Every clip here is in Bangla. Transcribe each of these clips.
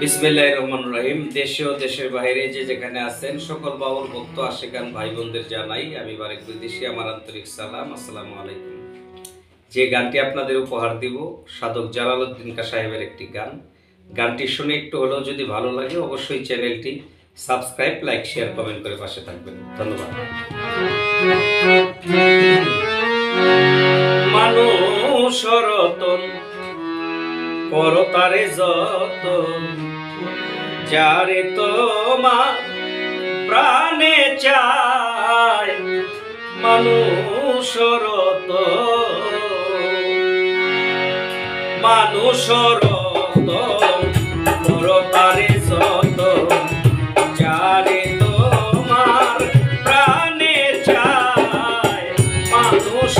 বিসমিল্লাহির রহমানির রহিম। দেশে ও দেশের বাইরে যে যেখানে আছেন সকল বাউল ভক্ত আশিকান ভাই বোনদের জানাই আমি বারেক বিদেশি আমার আন্তরিক সালাম, আসসালামু আলাইকুম। যে গানটি আপনাদের উপহার দিব সাধক জালালউদ্দিন কা সাহেবের একটি গান। গানটি শুনে একটু হলেও যদি ভালো লাগে অবশ্যই চ্যানেলটি সাবস্ক্রাইব, লাইক, শেয়ার, কমেন্ট করে পাশে থাকবেন। ধন্যবাদ। মানুষ রতন করতারে যতন, যারে তোমার প্রাণে চায় মানুষ রতন, মানুষ রতন করতারে যতন, যারে তোমার প্রাণে চায় মানুষ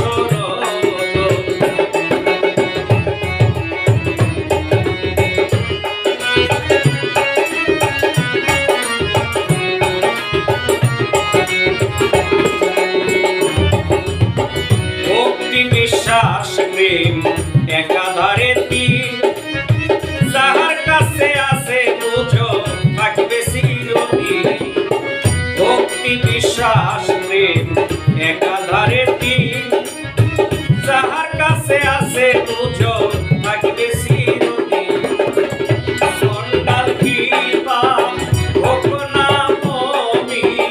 বিশ্বাস প্রেম একাধারে তীর, যাহার কাছে আছে বুঝো থাকবে চিরদিন। ভক্তি বিশ্বাস প্রেম একাধারে তীর, যাহার কাছে আছে বুঝো থাকবে চিরদিন। সন্ন্যাল কৃপা হোক না মমিন,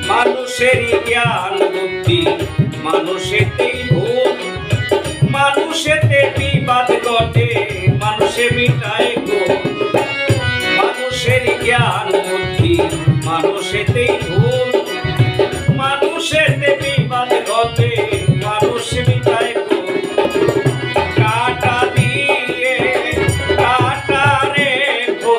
মানুষেরই জ্ঞান বুদ্ধি মানুষেতেই ভুল, মানুষেতে বিবাদ ঘটে মানুষে মিটায় গোল। মানুষেরই জ্ঞান বুদ্ধি মানুষেতেই ভুল, মানুষেতে বিবাদ ঘটে মানুষে মিটায় গোল। কাটা দিয়ে কাটা রেখো,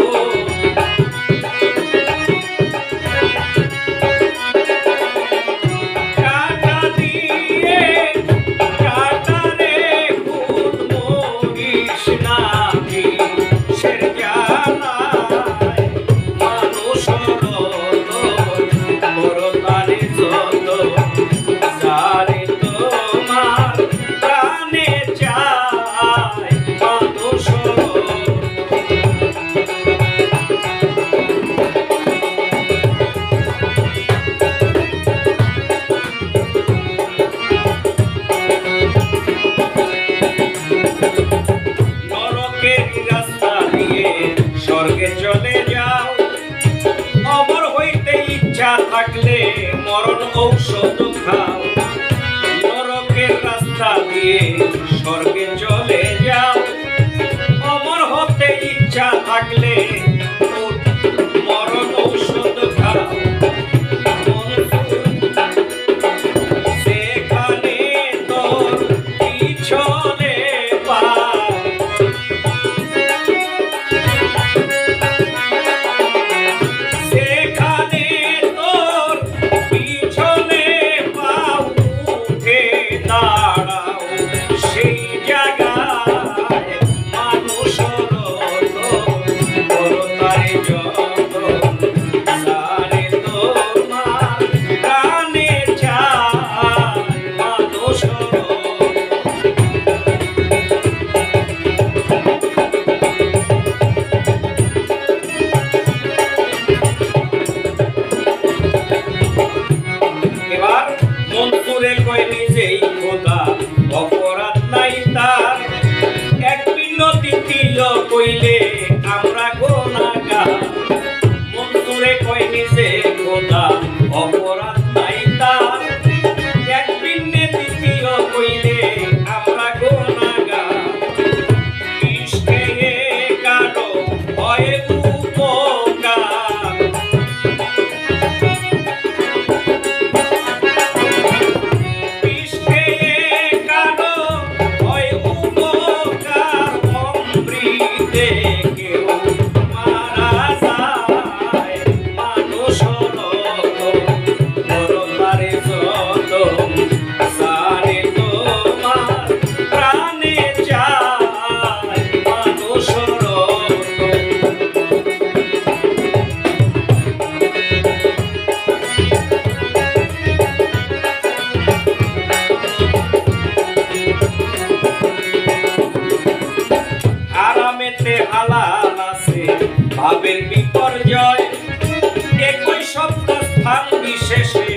স্বর্গে চলে যাও, অমর হইতে ইচ্ছা থাকলে মরণ ঔষধ খাও। নরকের রাস্তা দিয়ে স্বর্গে চলে যাও, অমর হতে ইচ্ছা থাকলে মরণ ঔষধ খাও। সেখানে তোর পিছনে পা, মনসুরে কয় নিজেই খোদা অপরাধ নাই তার, এক বিনতি দিল কইলে আমরা গুনাহগার। মনসুরে কয় নিজে খোদা অপরাধ নাই তার, এক বিনতি দিল কইলে আমরা গুনাহগার। ইশকে কারো হয় উপকার, বিশেষে